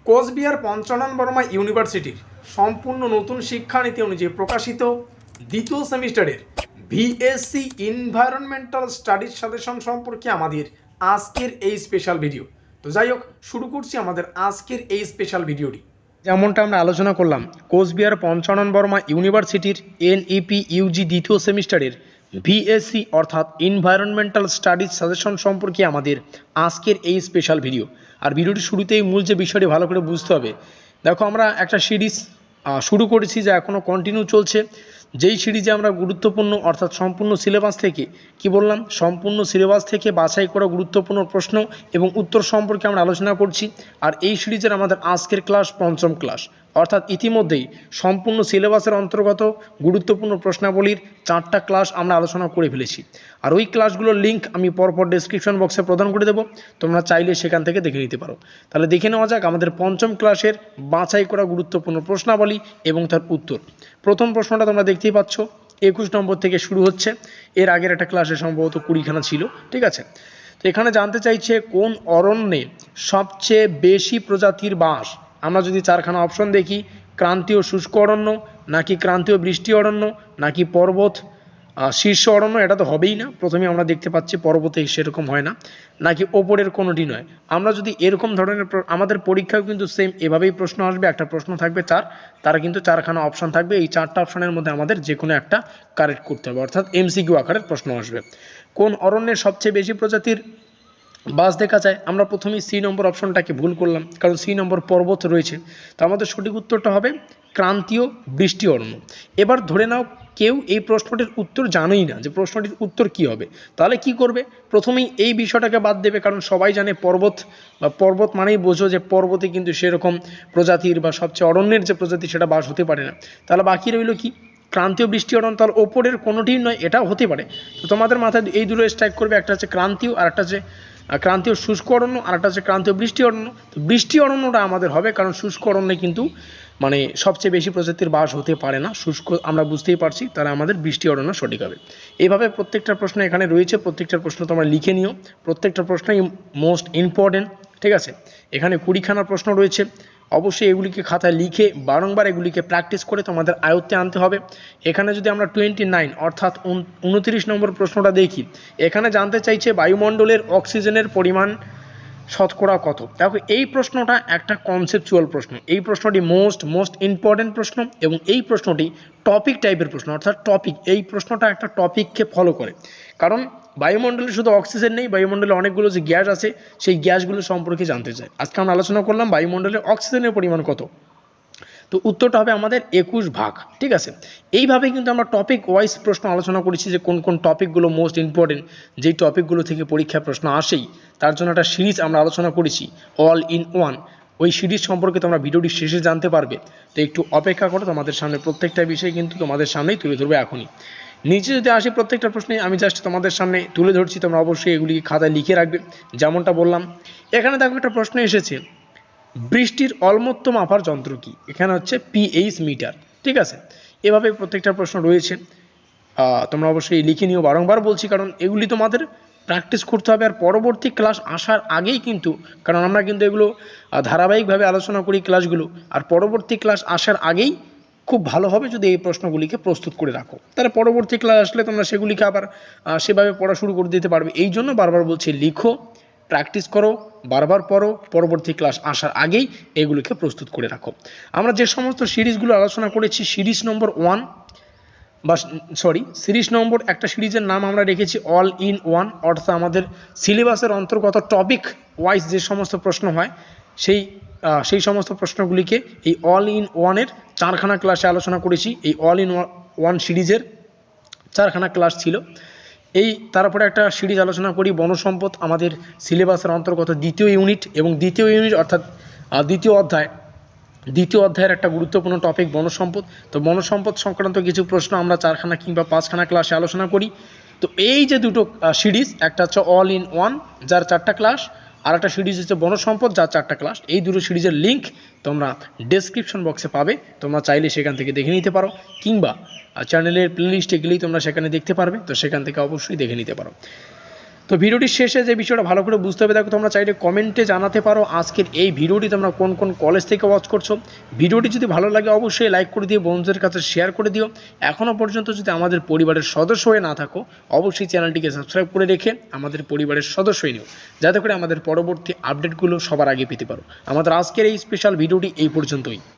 কোচবিহার পঞ্চানন বর্মা ইউনিভার্সিটির সম্পূর্ণ নতুন শিক্ষানীতি অনুযায়ী প্রকাশিত দ্বিতীয় সেমিস্টারের ভিএসসি এনভায়রনমেন্টাল স্টাডিজ সাজেশন সম্পর্কে আমাদের আজকের এই স্পেশাল ভিডিও। তো যাই হোক, শুরু করছি আমাদের আজকের এই স্পেশাল ভিডিওটি। যেমনটা আমরা আলোচনা করলাম, কোচবিহার পঞ্চানন বর্মা ইউনিভার্সিটির এনইপি ইউজি দ্বিতীয় সেমিস্টারের ভিএসসি অর্থাৎ এনভায়রনমেন্টাল স্টাডিজ সাজেশন সম্পর্কে আমাদের আজকের এই স্পেশাল ভিডিও। আর ভিডিওটির শুরুতেই মূল যে বিষয়টি ভালো করে বুঝতে হবে। দেখো, আমরা একটা সিরিজ শুরু করেছি যা এখনও কন্টিনিউ চলছে, যেই সিরিজে আমরা গুরুত্বপূর্ণ অর্থাৎ সম্পূর্ণ সিলেবাস থেকে কি বললাম, সম্পূর্ণ সিলেবাস থেকে বাছাই করা গুরুত্বপূর্ণ প্রশ্ন এবং উত্তর সম্পর্কে আমরা আলোচনা করছি। আর এই সিরিজের আমাদের আজকের ক্লাস পঞ্চম ক্লাস, অর্থাৎ ইতিমধ্যেই সম্পূর্ণ সিলেবাসের অন্তর্গত গুরুত্বপূর্ণ প্রশ্নাবলীর 4টা ক্লাস আমরা আলোচনা করে ফেলেছি। আর ওই ক্লাসগুলোর লিঙ্ক আমি পরপর ডেসক্রিপশন বক্সে প্রদান করে দেবো, তোমরা চাইলে সেখান থেকে দেখে নিতে পারো। তাহলে দেখে নেওয়া যাক আমাদের পঞ্চম ক্লাসের বাছাই করা গুরুত্বপূর্ণ প্রশ্নাবলী এবং তার উত্তর। প্রথম প্রশ্নটা তোমরা দেখতেই পাচ্ছ, 21 নম্বর থেকে শুরু হচ্ছে। এর আগের একটা ক্লাসে সম্ভবত 20খানা ছিল, ঠিক আছে। তো এখানে জানতে চাইছে কোন অরণ্যে সবচেয়ে বেশি প্রজাতির বাস। আমরা যদি 4খানা অপশন দেখি, ক্রান্তীয় শুষ্ক অরণ্য, নাকি ক্রান্তীয় বৃষ্টি অরণ্য, নাকি পর্বত শীর্ষ অরণ্য, এটা তো হবেই না। প্রথমে আমরা দেখতে পাচ্ছি পর্বতে সেরকম হয় না, নাকি ওপরের কোনোটি নয়। আমরা যদি এরকম ধরনের, আমাদের পরীক্ষায় কিন্তু সেম এভাবেই প্রশ্ন আসবে। একটা প্রশ্ন থাকবে 4, তারা কিন্তু 4খানা অপশন থাকবে। এই 4টা অপশনের মধ্যে আমাদের যে কোনো একটা কারেক্ট করতে হবে, অর্থাৎ এমসিকিউ আকারের প্রশ্ন আসবে। কোন অরণ্যের সবচেয়ে বেশি প্রজাতির বাস দেখা যায়? আমরা প্রথমেই সি নম্বর অপশনটাকে ভুল করলাম, কারণ সি নম্বর পর্বত রয়েছে। তো আমাদের সঠিক উত্তরটা হবে ক্রান্তীয় বৃষ্টি অরণ্য। এবার ধরে নাও কেউ এই প্রশ্নটির উত্তর জানেই না যে প্রশ্নটির উত্তর কি হবে, তাহলে কি করবে? প্রথমেই এই বিষয়টাকে বাদ দেবে, কারণ সবাই জানে পর্বত, বা পর্বত মানেই বোঝো যে পর্বতে কিন্তু সেরকম প্রজাতির বা সবচেয়ে অরণ্যের যে প্রজাতি সেটা বাস হতে পারে না। তাহলে বাকি রইল কি? ক্রান্তীয় বৃষ্টি অরণ্য। তাহলে ওপরের কোনোটিই নয়, এটাও হতে পারে। তো তোমাদের মাথায় এই দুটো স্ট্রাইক করবে, একটা হচ্ছে ক্রান্তীয় আর একটা হচ্ছে ক্রান্তীয় শুষ্ক অরণ্য, আর একটা হচ্ছে ক্রান্তীয় বৃষ্টি অরণ্য। তো বৃষ্টি অরণ্যটা আমাদের হবে, কারণ শুষ্ক অরণ্যে কিন্তু মানে সবচেয়ে বেশি প্রজাতির বাস হতে পারে না, শুষ্ক আমরা বুঝতেই পারছি। তাহলে আমাদের বৃষ্টি অরণ্য সঠিক হবে। এইভাবে প্রত্যেকটা প্রশ্ন এখানে রয়েছে, প্রত্যেকটা প্রশ্ন তোমরা লিখে নিও। প্রত্যেকটা প্রশ্নই মোস্ট ইম্পর্টেন্ট, ঠিক আছে। এখানে 20খানা প্রশ্ন রয়েছে, অবশ্যই এগুলিকে খাতায় লিখে বারংবার এগুলিকে প্র্যাকটিস করে তোমাদের আয়ত্তে আনতে হবে। এখানে যদি আমরা 29 অর্থাৎ 29 নম্বর প্রশ্নটা দেখি, এখানে জানতে চাইছে বায়ুমণ্ডলের অক্সিজেনের পরিমাণ শতকরা কত। দেখো, এই প্রশ্নটা একটা কনসেপচুয়াল প্রশ্ন। এই প্রশ্নটি মোস্ট ইম্পর্টেন্ট প্রশ্ন, এবং এই প্রশ্নটি টপিক টাইপের প্রশ্ন, অর্থাৎ টপিক। এই প্রশ্নটা একটা টপিককে ফলো করে, কারণ বায়ুমণ্ডলে শুধু অক্সিজেন নেই, বায়ুমণ্ডলে অনেকগুলো যে গ্যাস আছে সেই গ্যাসগুলো সম্পর্কে জানতে চাই। আজকে আমরা আলোচনা করলাম বায়ুমণ্ডলে অক্সিজেনের পরিমাণ কত। তো উত্তরটা হবে আমাদের 21 ভাগ, ঠিক আছে। এইভাবে কিন্তু আমরা টপিক ওয়াইজ প্রশ্ন আলোচনা করেছি যে কোন কোন টপিকগুলো মোস্ট ইম্পর্টেন্ট, যেই টপিকগুলো থেকে পরীক্ষায় প্রশ্ন আসেই, তার জন্য একটা সিরিজ আমরা আলোচনা করেছি, অল ইন ওয়ান। ওই সিরিজ সম্পর্কে তোমরা ভিডিওটির শেষে জানতে পারবে। তো একটু অপেক্ষা করো, তোমাদের সামনে প্রত্যেকটা বিষয় কিন্তু তোমাদের সামনেই তুলে ধরবে এখনই। নিচে যদি আসি, প্রত্যেকটা প্রশ্নে আমি জাস্ট তোমাদের সামনে তুলে ধরছি, তোমরা অবশ্যই এগুলিকে খাতায় লিখে রাখবে। যেমনটা বললাম, এখানে দেখো একটা প্রশ্ন এসেছে, বৃষ্টির অলমত্ত মাপার যন্ত্র কি? এখানে হচ্ছে পিএইচ মিটার, ঠিক আছে। এভাবে প্রত্যেকটা প্রশ্ন রয়েছে, তোমরা অবশ্যই লিখে নিও। বারংবার বলছি, কারণ এগুলি তোমাদের প্র্যাকটিস করতে হবে। আর পরবর্তী ক্লাস আসার আগেই কিন্তু, কারণ আমরা কিন্তু এগুলো ধারাবাহিকভাবে আলোচনা করি ক্লাসগুলো, আর পরবর্তী ক্লাস আসার আগেই খুব ভালো হবে যদি এই প্রশ্নগুলিকে প্রস্তুত করে রাখো। তাহলে পরবর্তী ক্লাস আসলে তোমরা সেগুলিকে আবার সেভাবে পড়া শুরু করে দিতে পারবে। এই জন্য বারবার বলছি, লিখো, প্র্যাকটিস করো, বারবার পড়ো, পরবর্তী ক্লাস আসার আগেই এগুলিকে প্রস্তুত করে রাখো। আমরা যে সমস্ত সিরিজগুলো আলোচনা করেছি, সিরিজ নম্বর 1 বা সিরিজ নম্বর একটা সিরিজের নাম আমরা রেখেছি অল ইন ওয়ান, অর্থাৎ আমাদের সিলেবাসের অন্তর্গত টপিক ওয়াইজ যে সমস্ত প্রশ্ন হয় সেই সমস্ত প্রশ্নগুলিকে এই অল ইন ওয়ানের 4খানা ক্লাসে আলোচনা করেছি। এই অল ইন ওয়ান সিরিজের 4খানা ক্লাস ছিল। তারপরে একটা সিরিজ আলোচনা করি বনসম্পদ, আমাদের সিলেবাসের অন্তর্গত দ্বিতীয় ইউনিট, এবং দ্বিতীয় ইউনিট অর্থাৎ দ্বিতীয় অধ্যায়ের একটা গুরুত্বপূর্ণ টপিক বনসম্পদ। তো বনসম্পদ সংক্রান্ত কিছু প্রশ্ন আমরা 4খানা কিংবা 5খানা ক্লাসে আলোচনা করি। তো এই যে দুটো সিরিজ, একটা হচ্ছে অল ইন ওয়ান যার 4টা ক্লাস, আর একটা সিরিজ হচ্ছে বনসম্পদ যার 4টা ক্লাস। এই দুটো সিরিজের লিঙ্ক তোমরা ডেসক্রিপশন বক্সে পাবে, তোমরা চাইলে সেখান থেকে দেখে নিতে পারো, কিংবা চ্যানেলের প্লেলিস্টে গেলেই তোমরা সেখানে দেখতে পারবে। তো সেখান থেকে অবশ্যই দেখে নিতে পারো। তো ভিডিওটির শেষে যে বিষয়টা ভালো করে বুঝতে হবে, দেখো তোমরা চাইলে কমেন্টে জানাতে পারো আজকের এই ভিডিওটি তোমরা কোন কোন কলেজ থেকে ওয়াচ করছো। ভিডিওটি যদি ভালো লাগে অবশ্যই লাইক করে দিও, বন্ধুদের কাছে শেয়ার করে দিও। এখনও পর্যন্ত যদি আমাদের পরিবারের সদস্য হয়ে না থাকো অবশ্যই চ্যানেলটিকে সাবস্ক্রাইব করে রেখে আমাদের পরিবারের সদস্য হয়ে নিও, যাতে করে আমাদের পরবর্তী আপডেটগুলো সবার আগে পেতে পারো। আমাদের আজকের এই স্পেশাল ভিডিওটি এই পর্যন্তই।